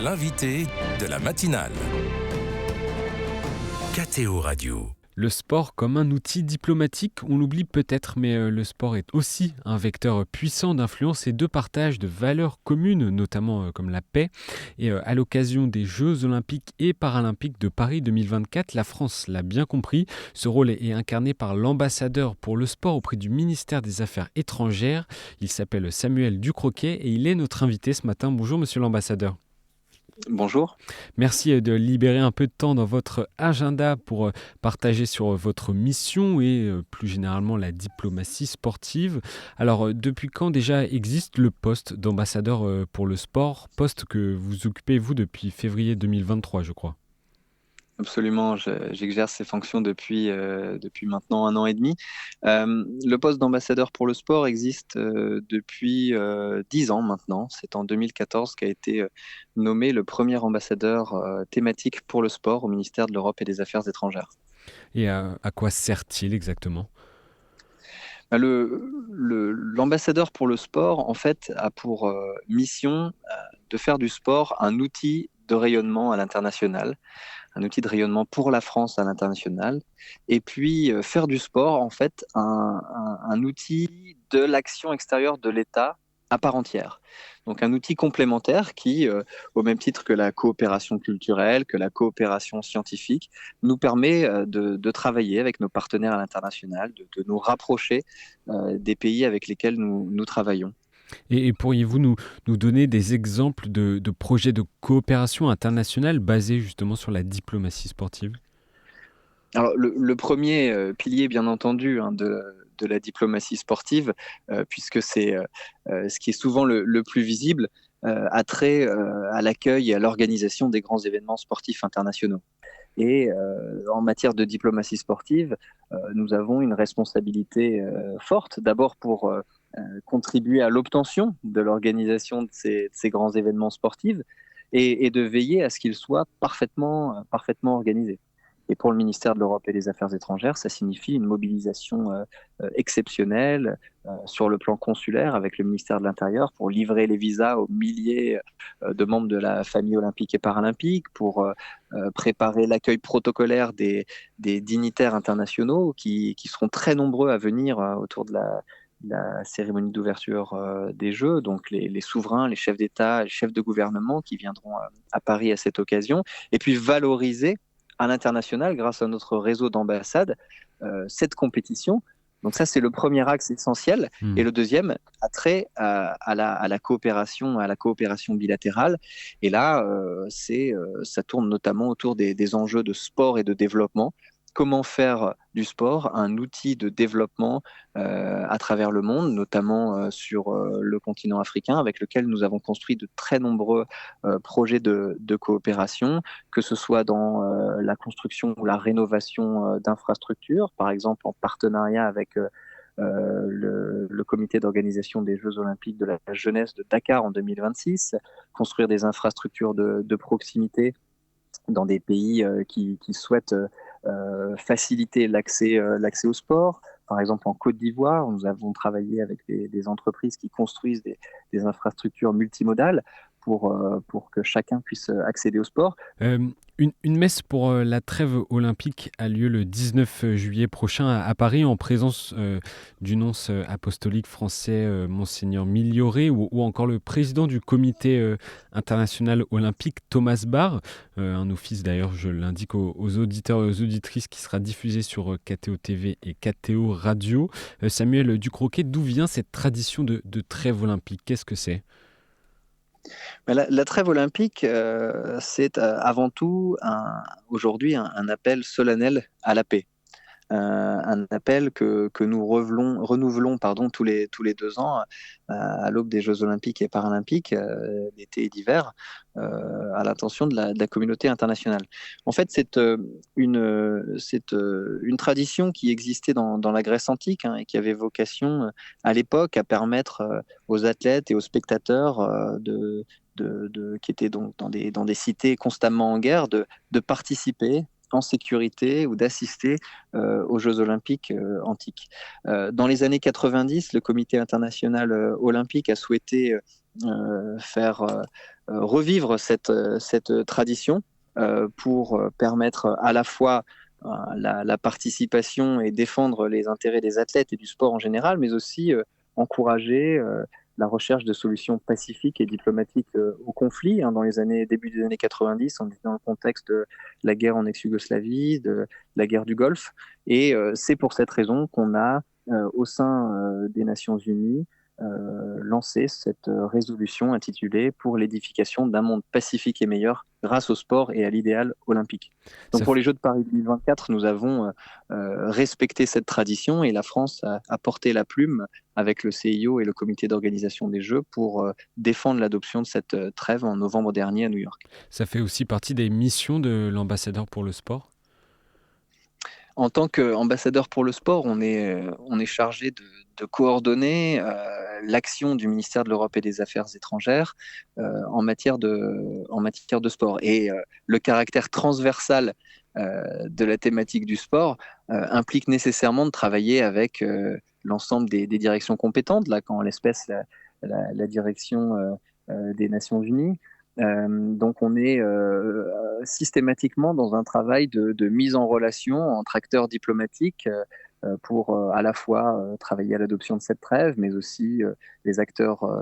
l'invité de la matinale. KTO Radio. Le sport comme un outil diplomatique, on l'oublie peut-être, mais le sport est aussi un vecteur puissant d'influence et de partage de valeurs communes, notamment comme la paix. Et à l'occasion des Jeux Olympiques et Paralympiques de Paris 2024, la France l'a bien compris. Ce rôle est incarné par l'ambassadeur pour le sport auprès du ministère des Affaires étrangères. Il s'appelle Samuel Ducroquet et il est notre invité ce matin. Bonjour monsieur l'ambassadeur. Bonjour. Merci de libérer un peu de temps dans votre agenda pour partager sur votre mission et plus généralement la diplomatie sportive. Alors, depuis quand déjà existe le poste d'ambassadeur pour le sport, poste que vous occupez vous depuis février 2023, je crois? Absolument, j'exerce ces fonctions depuis maintenant 1 an et demi. Le poste d'ambassadeur pour le sport existe depuis 10 ans maintenant. C'est en 2014 qu'a été nommé le premier ambassadeur thématique pour le sport au ministère de l'Europe et des Affaires étrangères. Et à quoi sert-il exactement? L'ambassadeur pour le sport, en fait, a pour mission de faire du sport un outil de rayonnement à l'international, un outil de rayonnement pour la France à l'international, et puis faire du sport, en fait, un outil de l'action extérieure de l'État à part entière. Donc un outil complémentaire qui, au même titre que la coopération culturelle, que la coopération scientifique, nous permet de travailler avec nos partenaires à l'international, de nous rapprocher des pays avec lesquels nous travaillons. Et pourriez-vous nous donner des exemples de projets de coopération internationale basés justement sur la diplomatie sportive? Alors, le premier pilier, bien entendu, de la diplomatie sportive, puisque c'est ce qui est souvent le plus visible, a trait à l'accueil et à l'organisation des grands événements sportifs internationaux. Et en matière de diplomatie sportive, nous avons une responsabilité forte, d'abord pour contribuer à l'obtention de l'organisation de ces grands événements sportifs et de veiller à ce qu'ils soient parfaitement organisés. Et pour le ministère de l'Europe et des Affaires étrangères, ça signifie une mobilisation exceptionnelle sur le plan consulaire avec le ministère de l'Intérieur pour livrer les visas aux milliers de membres de la famille olympique et paralympique, pour préparer l'accueil protocolaire des dignitaires internationaux qui seront très nombreux à venir autour de la cérémonie d'ouverture des Jeux, donc les souverains, les chefs d'État, les chefs de gouvernement qui viendront à Paris à cette occasion, et puis valoriser à l'international, grâce à notre réseau d'ambassades, cette compétition. Donc ça, c'est le premier axe essentiel. Et le deuxième a trait à la coopération bilatérale. Et là, ça tourne notamment autour des enjeux de sport et de développement. Comment faire du sport un outil de développement à travers le monde, notamment sur le continent africain, avec lequel nous avons construit de très nombreux projets de coopération, que ce soit dans la construction ou la rénovation d'infrastructures, par exemple en partenariat avec le comité d'organisation des Jeux Olympiques de la jeunesse de Dakar en 2026, construire des infrastructures de proximité dans des pays qui souhaitent faciliter l'accès au sport. Par exemple, en Côte d'Ivoire, nous avons travaillé avec des entreprises qui construisent des infrastructures multimodales pour que chacun puisse accéder au sport. Une messe pour la trêve olympique a lieu le 19 juillet prochain à Paris en présence du nonce apostolique français Monseigneur Miglioré ou encore le président du comité international olympique Thomas Bach, un office d'ailleurs, je l'indique aux auditeurs et aux auditrices, qui sera diffusé sur KTO TV et KTO Radio. Samuel Ducroquet, d'où vient cette tradition de trêve olympique? Qu'est-ce que c'est? La trêve olympique, c'est avant tout aujourd'hui un appel solennel à la paix. Un appel que nous renouvelons tous les 2 ans à l'aube des Jeux Olympiques et Paralympiques, d'été et d'hiver, à l'intention de la communauté internationale. En fait, c'est une tradition qui existait dans la Grèce antique, et qui avait vocation à l'époque à permettre aux athlètes et aux spectateurs qui étaient donc dans des cités constamment en guerre de participer en sécurité ou d'assister aux Jeux olympiques antiques. Dans les années 90, le Comité international olympique a souhaité faire revivre cette tradition pour permettre à la fois la participation et défendre les intérêts des athlètes et du sport en général, mais aussi encourager la recherche de solutions pacifiques et diplomatiques au conflit. Dans les début des années 90, on était dans le contexte de la guerre en ex-Yougoslavie, de la guerre du Golfe. Et c'est pour cette raison qu'on a, au sein des Nations Unies, lancé cette résolution intitulée «Pour l'édification d'un monde pacifique et meilleur grâce au sport et à l'idéal olympique». Donc pour les Jeux de Paris 2024, nous avons respecté cette tradition et la France a porté la plume avec le CIO et le comité d'organisation des Jeux pour défendre l'adoption de cette trêve en novembre dernier à New York. Ça fait aussi partie des missions de l'ambassadeur pour le sport ? En tant qu'ambassadeur pour le sport, on est chargé de coordonner l'action du ministère de l'Europe et des Affaires étrangères en matière de sport. Et le caractère transversal de la thématique du sport implique nécessairement de travailler avec l'ensemble des directions compétentes, là, en l'espèce la direction des Nations Unies. Donc on est systématiquement dans un travail de mise en relation entre acteurs diplomatiques pour à la fois travailler à l'adoption de cette trêve, mais aussi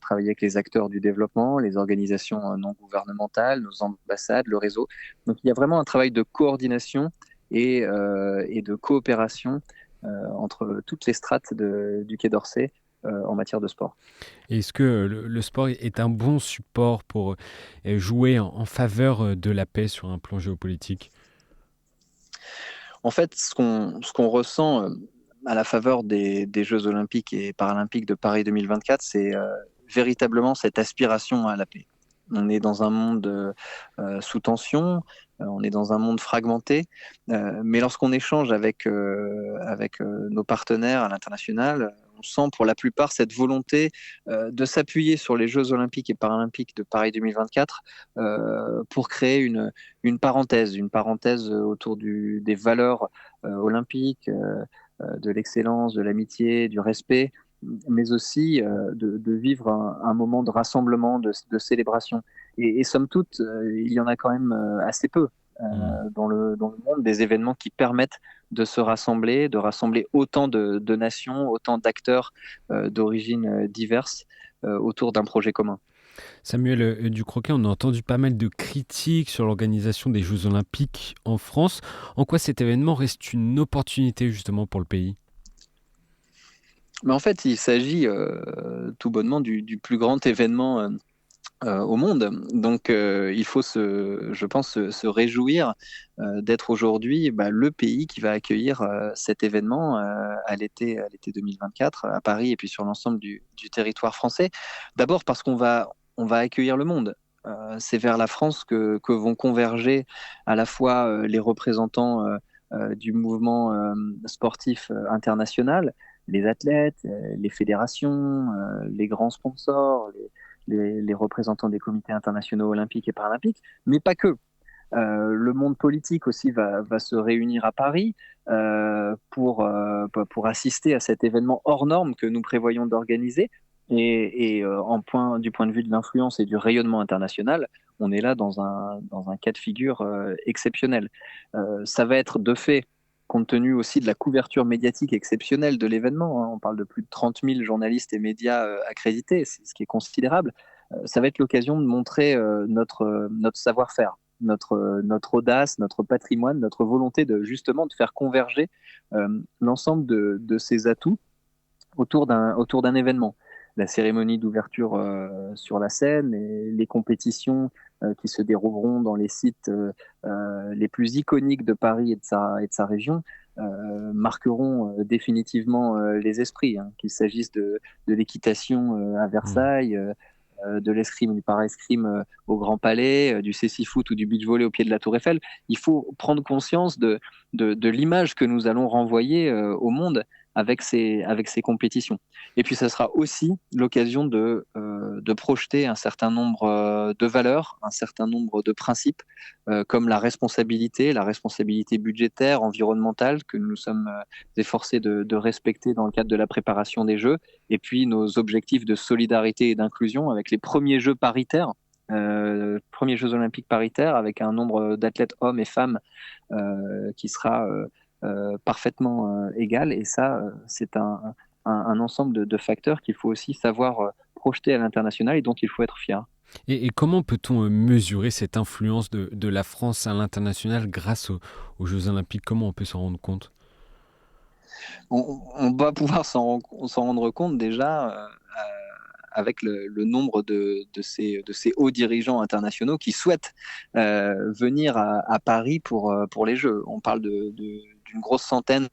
travailler avec les acteurs du développement, les organisations non gouvernementales, nos ambassades, le réseau. Donc il y a vraiment un travail de coordination et de coopération entre toutes les strates du Quai d'Orsay en matière de sport. Et est-ce que le sport est un bon support pour jouer en faveur de la paix sur un plan géopolitique ? En fait, ce qu'on ressent à la faveur des Jeux olympiques et paralympiques de Paris 2024, c'est véritablement cette aspiration à la paix. On est dans un monde sous tension, on est dans un monde fragmenté, mais lorsqu'on échange avec nos partenaires à l'international, on sent pour la plupart cette volonté de s'appuyer sur les Jeux olympiques et paralympiques de Paris 2024 pour créer une parenthèse autour des valeurs olympiques, de l'excellence, de l'amitié, du respect, mais aussi de vivre un moment de rassemblement, de célébration. Et somme toute, il y en a quand même assez peu dans le monde, des événements qui permettent de se rassembler, de rassembler autant de nations, autant d'acteurs d'origines diverses autour d'un projet commun. Samuel Ducroquet, on a entendu pas mal de critiques sur l'organisation des Jeux Olympiques en France. En quoi cet événement reste une opportunité justement pour le pays ? Mais en fait, il s'agit tout bonnement du plus grand événement au monde. Donc, il faut, je pense, se réjouir d'être aujourd'hui le pays qui va accueillir cet événement à l'été 2024 à Paris et puis sur l'ensemble du territoire français. D'abord parce qu'on va accueillir le monde. C'est vers la France que vont converger à la fois les représentants du mouvement sportif international, les athlètes, les fédérations, les grands sponsors, les représentants des comités internationaux olympiques et paralympiques, mais pas que. Le monde politique aussi va se réunir à Paris pour assister à cet événement hors norme que nous prévoyons d'organiser. Et du point de vue de l'influence et du rayonnement international, on est là dans un cas de figure exceptionnel. Ça va être de fait, compte tenu aussi de la couverture médiatique exceptionnelle de l'événement, on parle de plus de 30 000 journalistes et médias accrédités, c'est ce qui est considérable, ça va être l'occasion de montrer notre savoir-faire, notre audace, notre patrimoine, notre volonté de faire converger l'ensemble de ces atouts autour d'un événement. La cérémonie d'ouverture sur la scène et les compétitions qui se dérouleront dans les sites les plus iconiques de Paris et de sa région marqueront définitivement les esprits, qu'il s'agisse de l'équitation à Versailles, de l'escrime ou du para-escrime au Grand Palais, du cécifoot ou du beach volley au pied de la Tour Eiffel. Il faut prendre conscience de l'image que nous allons renvoyer au monde avec ces compétitions. Et puis, ça sera aussi l'occasion de projeter un certain nombre de valeurs, un certain nombre de principes, comme la responsabilité budgétaire, environnementale, que nous sommes efforcés de respecter dans le cadre de la préparation des Jeux, et puis nos objectifs de solidarité et d'inclusion avec les premiers Jeux paritaires, premiers Jeux olympiques paritaires, avec un nombre d'athlètes hommes et femmes qui sera parfaitement égal. Et ça, c'est un ensemble de facteurs qu'il faut aussi savoir projeter à l'international et dont il faut être fier. Et comment peut-on mesurer cette influence de la France à l'international grâce aux Jeux olympiques? Comment on peut s'en rendre compte? On va pouvoir s'en rendre compte déjà avec le nombre de ces hauts dirigeants internationaux qui souhaitent venir à Paris pour les Jeux. On parle d'une grosse centaine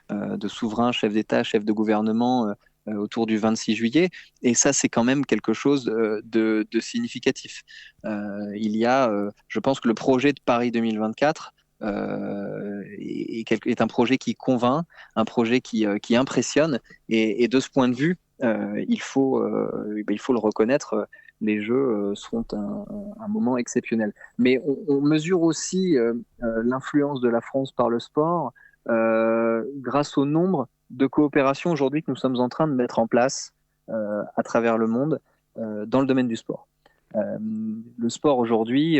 de souverains, chefs d'État, chefs de gouvernement autour du 26 juillet. Et ça, c'est quand même quelque chose de significatif. Je pense que le projet de Paris 2024 est un projet qui convainc, un projet qui impressionne. Et de ce point de vue, il faut le reconnaître, les Jeux seront un moment exceptionnel. Mais on mesure aussi l'influence de la France par le sport grâce au nombre de coopérations aujourd'hui que nous sommes en train de mettre en place à travers le monde dans le domaine du sport. Le sport aujourd'hui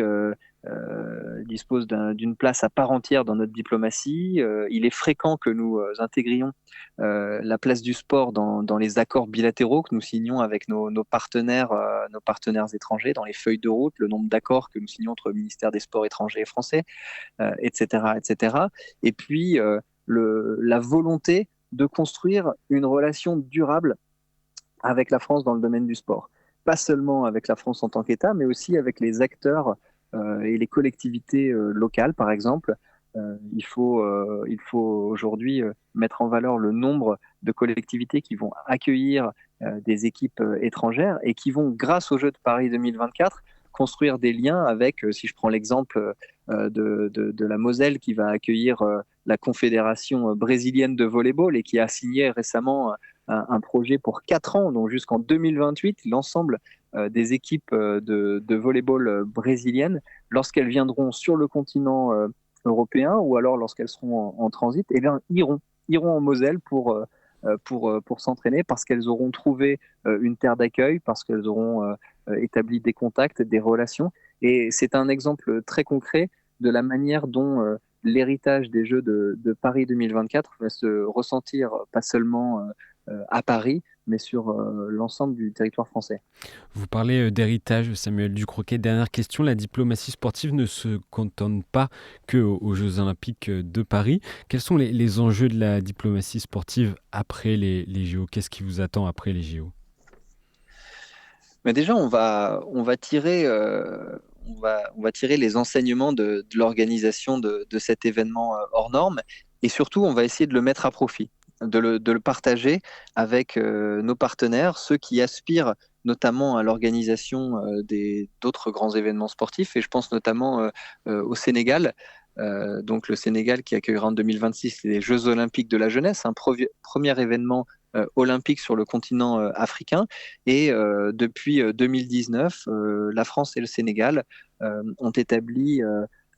dispose d'une place à part entière dans notre diplomatie. Il est fréquent que nous intégrions la place du sport dans les accords bilatéraux que nous signons avec nos partenaires étrangers, dans les feuilles de route, le nombre d'accords que nous signons entre le ministère des Sports étrangers et français, etc., etc. Et puis la volonté de construire une relation durable avec la France dans le domaine du sport. Pas seulement avec la France en tant qu'État, mais aussi avec les acteurs et les collectivités locales, par exemple. Il faut aujourd'hui mettre en valeur le nombre de collectivités qui vont accueillir des équipes étrangères et qui vont, grâce aux Jeux de Paris 2024, construire des liens avec, si je prends l'exemple de la Moselle qui va accueillir la Confédération brésilienne de volleyball et qui a signé récemment un projet pour 4 ans, donc jusqu'en 2028, l'ensemble des équipes de volleyball brésiliennes, lorsqu'elles viendront sur le continent européen ou alors lorsqu'elles seront en transit, eh bien, iront en Moselle pour s'entraîner parce qu'elles auront trouvé une terre d'accueil, parce qu'elles auront établi des contacts, des relations. Et c'est un exemple très concret de la manière dont l'héritage des Jeux de Paris 2024 va se ressentir pas seulement à Paris, mais sur l'ensemble du territoire français. Vous parlez d'héritage, Samuel Ducroquet. Dernière question, la diplomatie sportive ne se cantonne pas qu'aux Jeux olympiques de Paris. Quels sont les enjeux de la diplomatie sportive après les JO? Qu'est-ce qui vous attend après les JO? Mais déjà, on va tirer les enseignements de l'organisation de cet événement hors norme, et surtout, on va essayer de le mettre à profit, de le partager avec nos partenaires, ceux qui aspirent notamment à l'organisation d'autres grands événements sportifs, et je pense notamment au Sénégal. Donc le Sénégal qui accueillera en 2026 les Jeux olympiques de la jeunesse, un premier événement olympique sur le continent africain. Et depuis 2019, la France et le Sénégal ont établi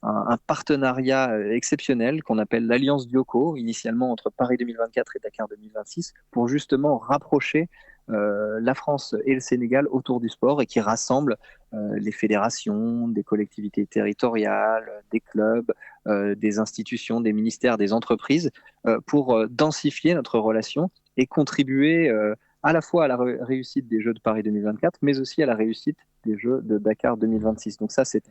un partenariat exceptionnel qu'on appelle l'Alliance Bioko, initialement entre Paris 2024 et Dakar 2026, pour justement rapprocher la France et le Sénégal autour du sport et qui rassemble les fédérations, des collectivités territoriales, des clubs, des institutions, des ministères, des entreprises, pour densifier notre relation et contribuer à la fois à la réussite des Jeux de Paris 2024, mais aussi à la réussite des Jeux de Dakar 2026. Donc ça, c'est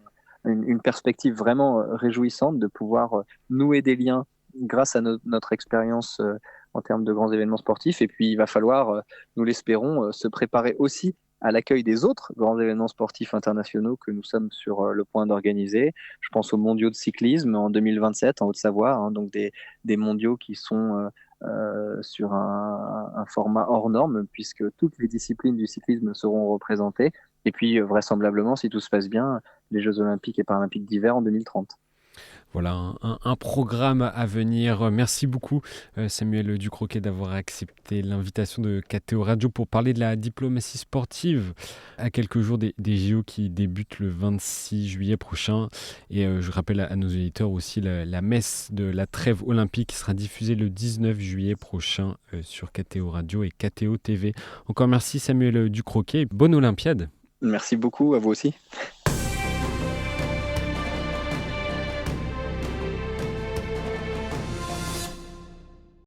une perspective vraiment réjouissante de pouvoir nouer des liens grâce à notre expérience en termes de grands événements sportifs. Et puis, il va falloir, nous l'espérons, se préparer aussi à l'accueil des autres grands événements sportifs internationaux que nous sommes sur le point d'organiser. Je pense aux mondiaux de cyclisme en 2027 en Haute-Savoie, hein, donc des mondiaux qui sont sur un format hors norme, puisque toutes les disciplines du cyclisme seront représentées. Et puis, vraisemblablement, si tout se passe bien, les Jeux olympiques et paralympiques d'hiver en 2030. Voilà un programme à venir. Merci beaucoup Samuel Ducroquet d'avoir accepté l'invitation de KTO Radio pour parler de la diplomatie sportive à quelques jours des JO qui débutent le 26 juillet prochain. Et je rappelle à nos auditeurs aussi la messe de la trêve olympique qui sera diffusée le 19 juillet prochain sur KTO Radio et KTO TV. Encore merci Samuel Ducroquet. Bonne Olympiade. Merci beaucoup, à vous aussi.